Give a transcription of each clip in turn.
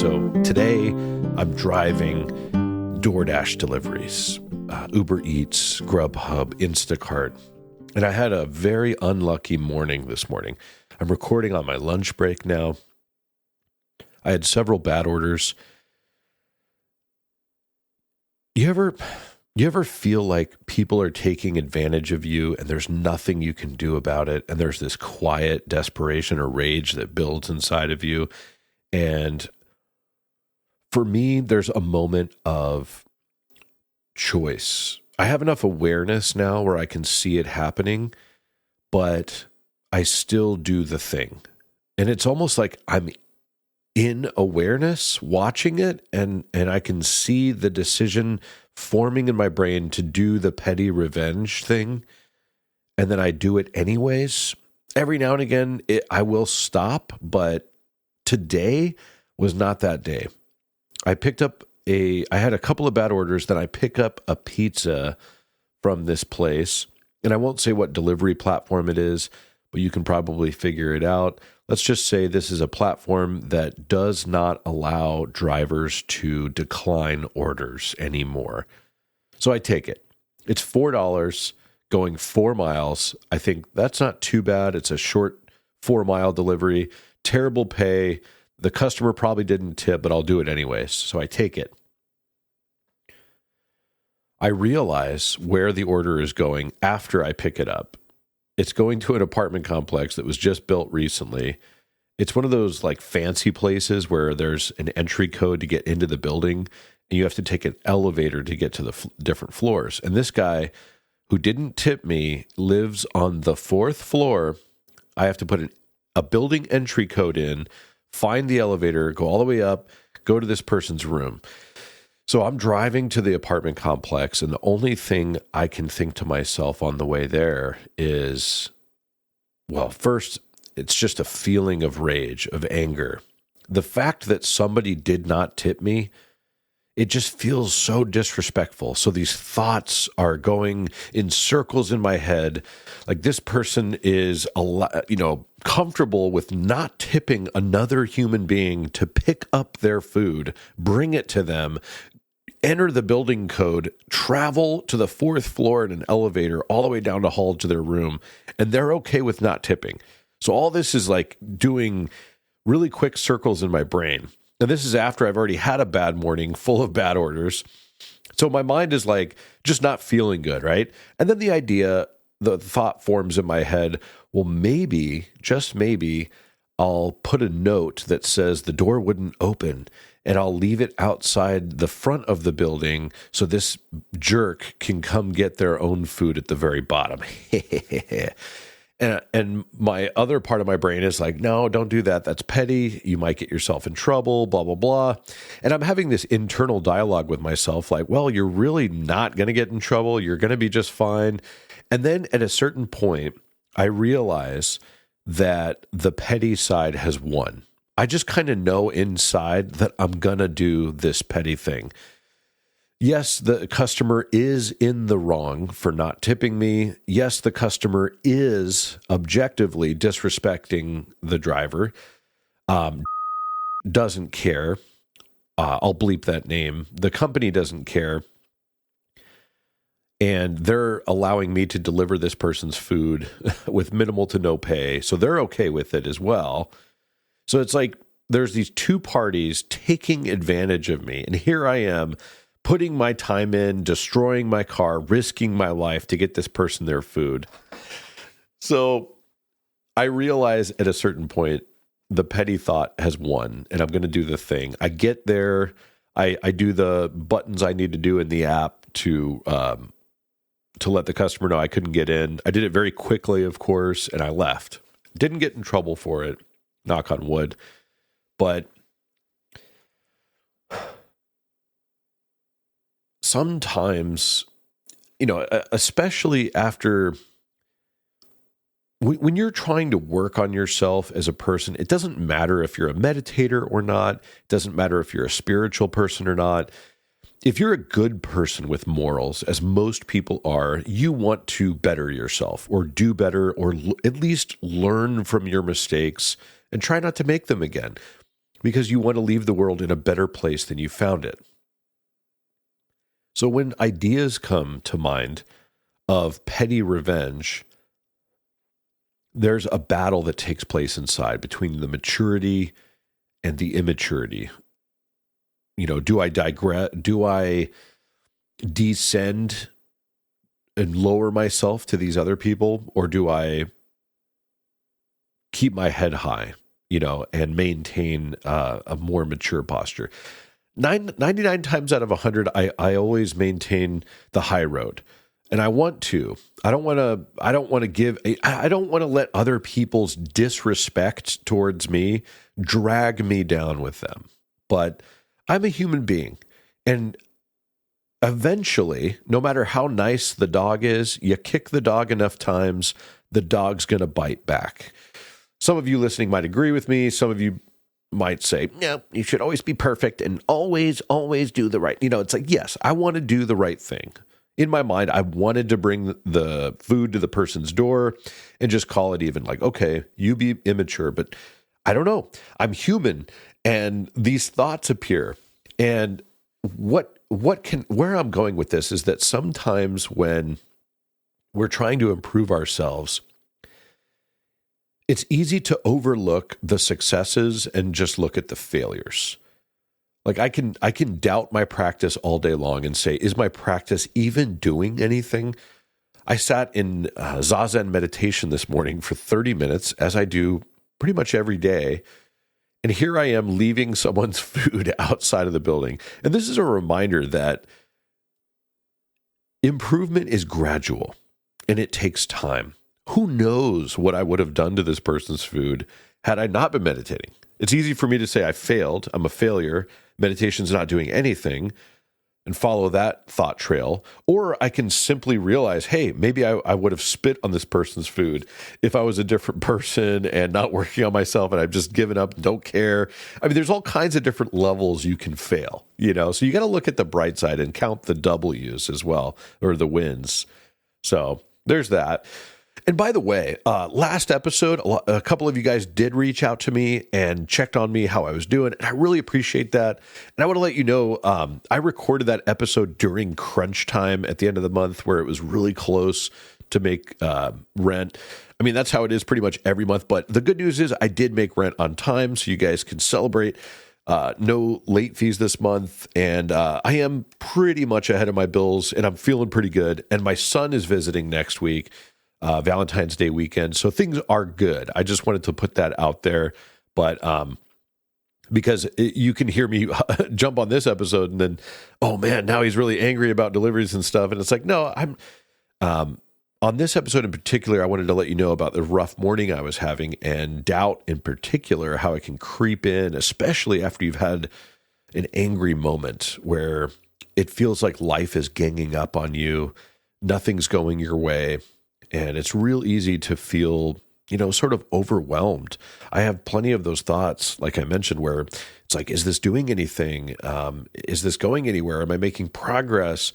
So today I'm driving DoorDash deliveries, Uber Eats, Grubhub, Instacart. And I had a very unlucky morning this morning. I'm recording on my lunch break now. I had several bad orders. You ever feel like people are taking advantage of you and there's nothing you can do about it, and there's this quiet desperation or rage that builds inside of you? And for me, there's a moment of choice. I have enough awareness now where I can see it happening, but I still do the thing. And it's almost like I'm in awareness watching it, and I can see the decision forming in my brain to do the petty revenge thing, and then I do it anyways. Every now and again, I will stop, but today was not that day. I had a couple of bad orders, then I pick up a pizza from this place, and I won't say what delivery platform it is, but you can probably figure it out. Let's just say this is a platform that does not allow drivers to decline orders anymore. So I take it. It's $4 going 4 miles. I think that's not too bad. It's a short 4-mile delivery, terrible pay. The customer probably didn't tip, but I'll do it anyways. So I take it. I realize where the order is going after I pick it up. It's going to an apartment complex that was just built recently. It's one of those like fancy places where there's an entry code to get into the building, and you have to take an elevator to get to the different floors. And this guy who didn't tip me lives on the 4th floor. I have to put a building entry code in, find the elevator, go all the way up, go to this person's room. So I'm driving to the apartment complex, and the only thing I can think to myself on the way there is, well, first, it's just a feeling of rage, of anger. The fact that somebody did not tip me, it just feels so disrespectful. So these thoughts are going in circles in my head. Like, this person is, comfortable with not tipping another human being to pick up their food, bring it to them, enter the building code, travel to the 4th floor in an elevator all the way down the hall to their room, and they're okay with not tipping. So all this is like doing really quick circles in my brain. And this is after I've already had a bad morning full of bad orders. So my mind is like just not feeling good, right? And then the thought forms in my head, well, maybe, just maybe, I'll put a note that says the door wouldn't open, and I'll leave it outside the front of the building so this jerk can come get their own food at the very bottom. And my other part of my brain is like, no, don't do that. That's petty. You might get yourself in trouble, blah, blah, blah. And I'm having this internal dialogue with myself like, well, you're really not going to get in trouble. You're going to be just fine. And then at a certain point, I realize that the petty side has won. I just kind of know inside that I'm going to do this petty thing. Yes, the customer is in the wrong for not tipping me. Yes, the customer is objectively disrespecting the driver. Doesn't care. I'll bleep that name. The company doesn't care. And they're allowing me to deliver this person's food with minimal to no pay. So they're okay with it as well. So it's like there's these two parties taking advantage of me. And here I am, putting my time in, destroying my car, risking my life to get this person their food. So I realize at a certain point, the petty thought has won, and I'm going to do the thing. I get there. I do the buttons I need to do in the app to let the customer know I couldn't get in. I did it very quickly, of course, and I left. Didn't get in trouble for it, knock on wood. But sometimes, especially after, when you're trying to work on yourself as a person, it doesn't matter if you're a meditator or not. It doesn't matter if you're a spiritual person or not. If you're a good person with morals, as most people are, you want to better yourself or do better, or at least learn from your mistakes and try not to make them again. because you want to leave the world in a better place than you found it. So when ideas come to mind of petty revenge, there's a battle that takes place inside between the maturity and the immaturity. Do I digress? Do I descend and lower myself to these other people, or do I keep my head high, and maintain a more mature posture? 99 times out of 100, I always maintain the high road. And I want to. I don't want to let other people's disrespect towards me drag me down with them. But I'm a human being. And eventually, no matter how nice the dog is, you kick the dog enough times, the dog's going to bite back. Some of you listening might agree with me. Some of you might say, no, you should always be perfect and always do the right. It's like, yes, I want to do the right thing. In my mind, I wanted to bring the food to the person's door and just call it even. Like, okay, you be immature, but I don't know. I'm human, and these thoughts appear. And where I'm going with this is that sometimes when we're trying to improve ourselves, it's easy to overlook the successes and just look at the failures. Like I can doubt my practice all day long and say, is my practice even doing anything? I sat in Zazen meditation this morning for 30 minutes, as I do pretty much every day. And here I am leaving someone's food outside of the building. And this is a reminder that improvement is gradual and it takes time. Who knows what I would have done to this person's food had I not been meditating? It's easy for me to say I failed, I'm a failure, meditation's not doing anything, and follow that thought trail. Or I can simply realize, hey, maybe I would have spit on this person's food if I was a different person and not working on myself and I've just given up, don't care. I mean, there's all kinds of different levels you can fail, So you got to look at the bright side and count the W's as well, or the wins. So there's that. And by the way, last episode, a couple of you guys did reach out to me and checked on me, how I was doing. And I really appreciate that. And I want to let you know, I recorded that episode during crunch time at the end of the month where it was really close to make rent. I mean, that's how it is pretty much every month. But the good news is I did make rent on time, so you guys can celebrate. No late fees this month. And I am pretty much ahead of my bills, and I'm feeling pretty good. And my son is visiting next week. Valentine's Day weekend. So things are good. I just wanted to put that out there. But because you can hear me jump on this episode and then, oh man, now he's really angry about deliveries and stuff. And it's like, no, I'm on this episode in particular, I wanted to let you know about the rough morning I was having and doubt in particular, how it can creep in, especially after you've had an angry moment where it feels like life is ganging up on you. Nothing's going your way. And it's real easy to feel, sort of overwhelmed. I have plenty of those thoughts, like I mentioned, where it's like, is this doing anything? Is this going anywhere? Am I making progress?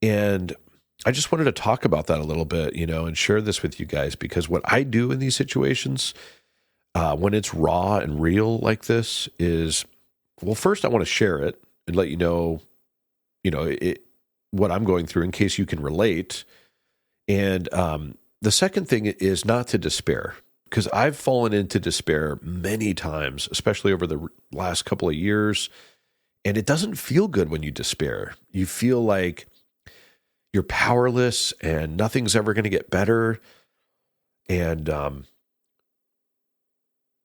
And I just wanted to talk about that a little bit, and share this with you guys, because what I do in these situations, when it's raw and real like this is, well, first I want to share it and let you know, what I'm going through in case you can relate. And the second thing is not to despair, because I've fallen into despair many times, especially over the last couple of years. And it doesn't feel good when you despair. You feel like you're powerless and nothing's ever going to get better. And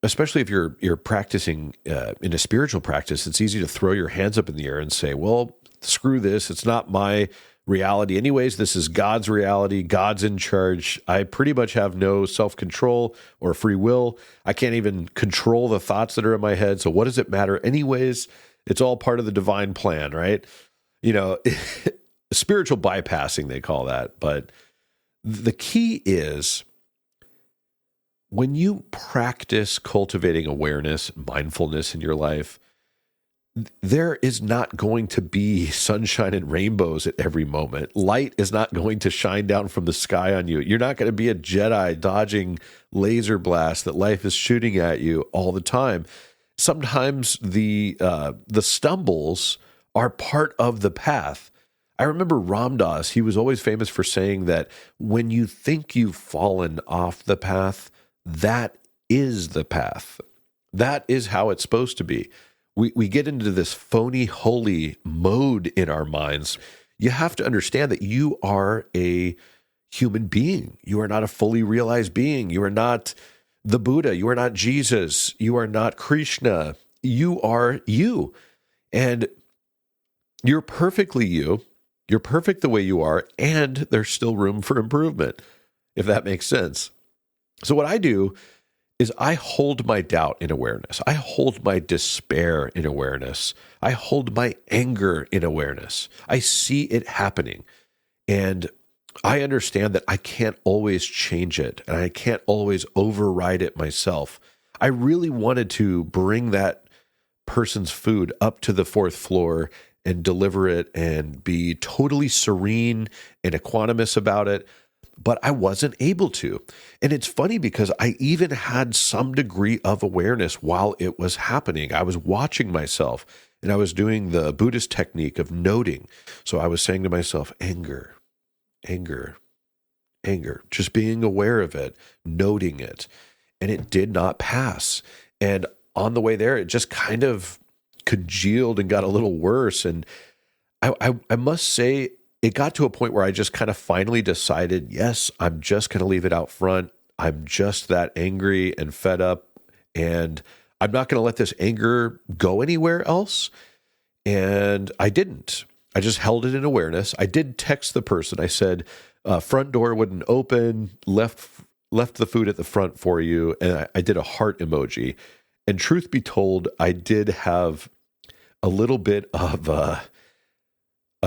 especially if you're practicing in a spiritual practice, it's easy to throw your hands up in the air and say, well, screw this. It's not my reality anyways. This is God's reality. God's in charge. I pretty much have no self-control or free will. I can't even control the thoughts that are in my head. So what does it matter anyways? It's all part of the divine plan, right? Spiritual bypassing, they call that. But the key is when you practice cultivating awareness, mindfulness in your life, there is not going to be sunshine and rainbows at every moment. Light is not going to shine down from the sky on you. You're not going to be a Jedi dodging laser blasts that life is shooting at you all the time. sometimes the stumbles are part of the path. I remember Ram Dass, he was always famous for saying that when you think you've fallen off the path, that is the path. That is how it's supposed to be. We get into this phony, holy mode in our minds. You have to understand that you are a human being. You are not a fully realized being. You are not the Buddha. You are not Jesus. You are not Krishna. You are you. And you're perfectly you. You're perfect the way you are, and there's still room for improvement, if that makes sense. So what I do is I hold my doubt in awareness. I hold my despair in awareness. I hold my anger in awareness. I see it happening. And I understand that I can't always change it, and I can't always override it myself. I really wanted to bring that person's food up to the fourth floor and deliver it and be totally serene and equanimous about it, but I wasn't able to. And it's funny because I even had some degree of awareness while it was happening. I was watching myself, and I was doing the Buddhist technique of noting. So I was saying to myself, anger, anger, anger, just being aware of it, noting it. And it did not pass. And on the way there, it just kind of congealed and got a little worse. And I must say, it got to a point where I just kind of finally decided, yes, I'm just going to leave it out front. I'm just that angry and fed up, and I'm not going to let this anger go anywhere else. And I didn't. I just held it in awareness. I did text the person. I said, front door wouldn't open, left the food at the front for you. And I did a heart emoji. And truth be told, I did have a little bit of a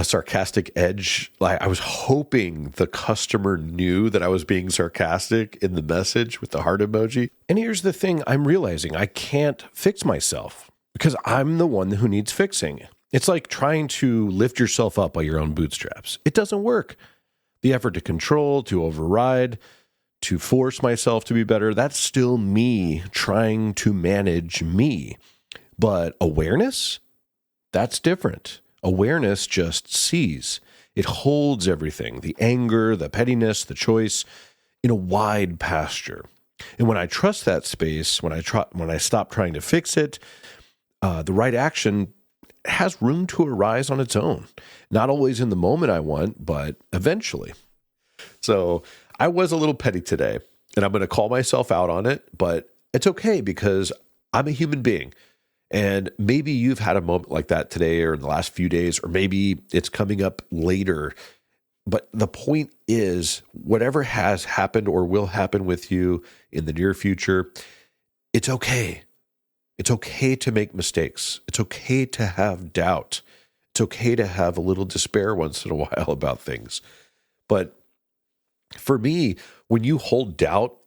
sarcastic edge. Like, I was hoping the customer knew that I was being sarcastic in the message with the heart emoji. And here's the thing I'm realizing: I can't fix myself because I'm the one who needs fixing. It's like trying to lift yourself up by your own bootstraps. It doesn't work. The effort to control, to override, to force myself to be better, that's still me trying to manage me. But awareness, that's different. Awareness just sees. It holds everything, the anger, the pettiness, the choice, in a wide pasture. And when I trust that space, when I stop trying to fix it, the right action has room to arise on its own. Not always in the moment I want, but eventually. So I was a little petty today, and I'm going to call myself out on it, but it's okay because I'm a human being. And maybe you've had a moment like that today or in the last few days, or maybe it's coming up later. But the point is, whatever has happened or will happen with you in the near future, it's okay. It's okay to make mistakes. It's okay to have doubt. It's okay to have a little despair once in a while about things. But for me, when you hold doubt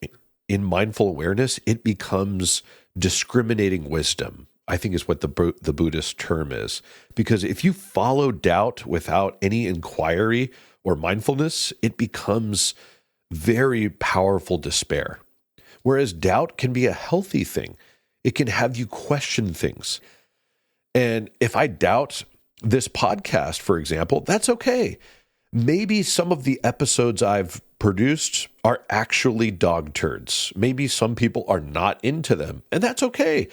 in mindful awareness, it becomes discriminating wisdom, I think is what the Buddhist term is. Because if you follow doubt without any inquiry or mindfulness, it becomes very powerful despair. Whereas doubt can be a healthy thing. It can have you question things. And if I doubt this podcast, for example, that's okay. Maybe some of the episodes I've produced are actually dog turds. Maybe some people are not into them, and that's okay.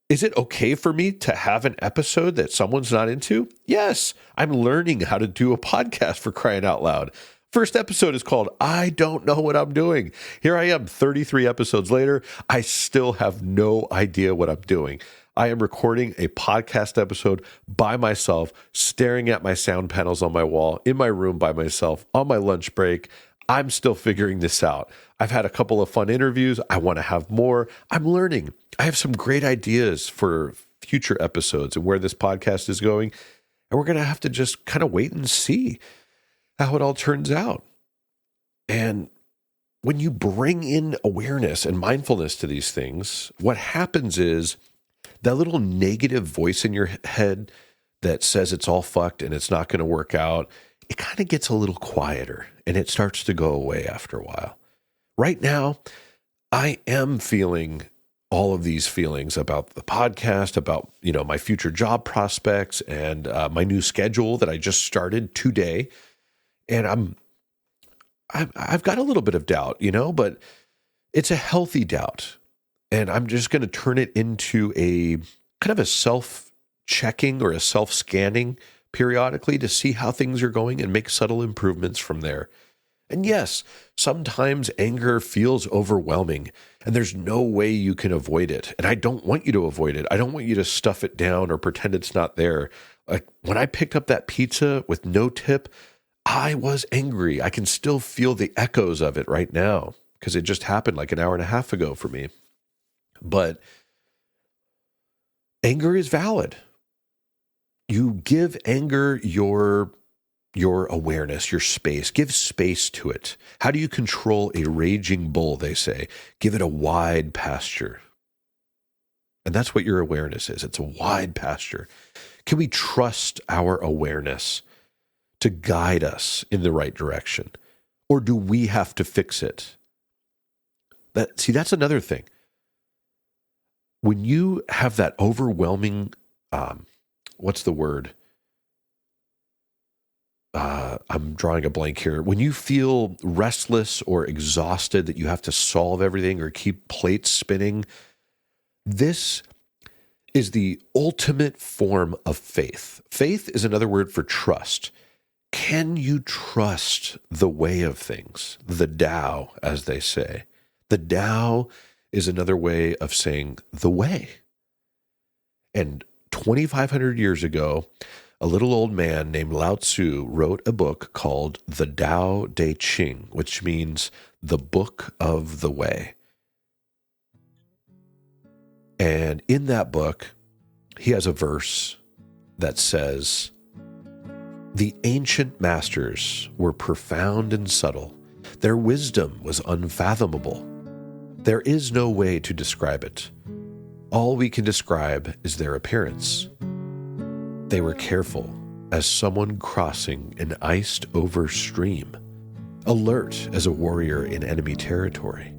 Is it okay for me to have an episode that someone's not into? Yes, I'm learning how to do a podcast, for crying out loud. First episode is called I Don't Know What I'm Doing. Here I am 33 episodes later. I still have no idea what I'm doing. I am recording a podcast episode by myself, staring at my sound panels on my wall, in my room by myself, on my lunch break. I'm still figuring this out. I've had a couple of fun interviews. I want to have more. I'm learning. I have some great ideas for future episodes and where this podcast is going. And we're going to have to just kind of wait and see how it all turns out. And when you bring in awareness and mindfulness to these things, what happens is that little negative voice in your head that says it's all fucked and it's not going to work out, it kind of gets a little quieter and it starts to go away after a while. Right now, I am feeling all of these feelings about the podcast, about, my future job prospects and my new schedule that I just started today. And I've got a little bit of doubt, but it's a healthy doubt. And I'm just going to turn it into a kind of a self-checking or a self-scanning periodically to see how things are going and make subtle improvements from there. And yes, sometimes anger feels overwhelming and there's no way you can avoid it. And I don't want you to avoid it. I don't want you to stuff it down or pretend it's not there. Like when I picked up that pizza with no tip, I was angry. I can still feel the echoes of it right now because it just happened like an hour and a half ago for me. But anger is valid. You give anger your awareness, your space. Give space to it. How do you control a raging bull, they say? Give it a wide pasture. And that's what your awareness is. It's a wide pasture. Can we trust our awareness to guide us in the right direction? Or do we have to fix it? That's another thing. When you have that overwhelming, what's the word? I'm drawing a blank here. When you feel restless or exhausted that you have to solve everything or keep plates spinning, this is the ultimate form of faith. Faith is another word for trust. Can you trust the way of things? The Tao, as they say. The Tao is another way of saying the way. And 2,500 years ago, a little old man named Lao Tzu wrote a book called The Tao Te Ching, which means the book of the way. And in that book, he has a verse that says, "The ancient masters were profound and subtle. Their wisdom was unfathomable. There is no way to describe it. All we can describe is their appearance. They were careful as someone crossing an iced-over stream, alert as a warrior in enemy territory,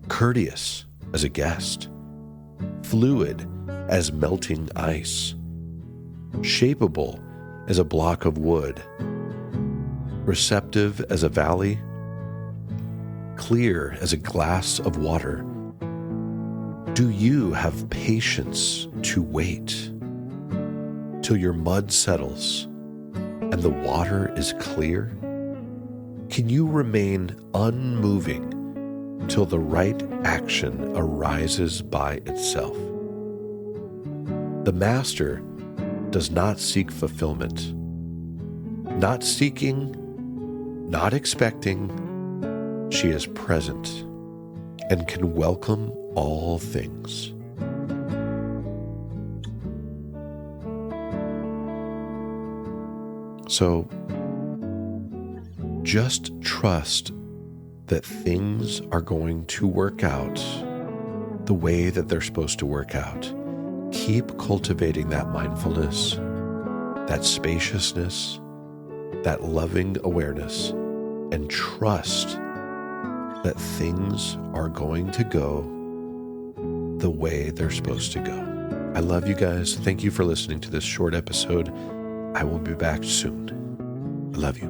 courteous as a guest, fluid as melting ice, shapeable as a block of wood, receptive as a valley, clear as a glass of water. Do you have patience to wait till your mud settles and the water is clear? Can you remain unmoving till the right action arises by itself? The master does not seek fulfillment. Not seeking, not expecting, she is present and can welcome all things." So just trust that things are going to work out the way that they're supposed to work out. Keep cultivating that mindfulness, that spaciousness, that loving awareness, and trust that things are going to go the way they're supposed to go. I love you guys. Thank you for listening to this short episode. I will be back soon. I love you.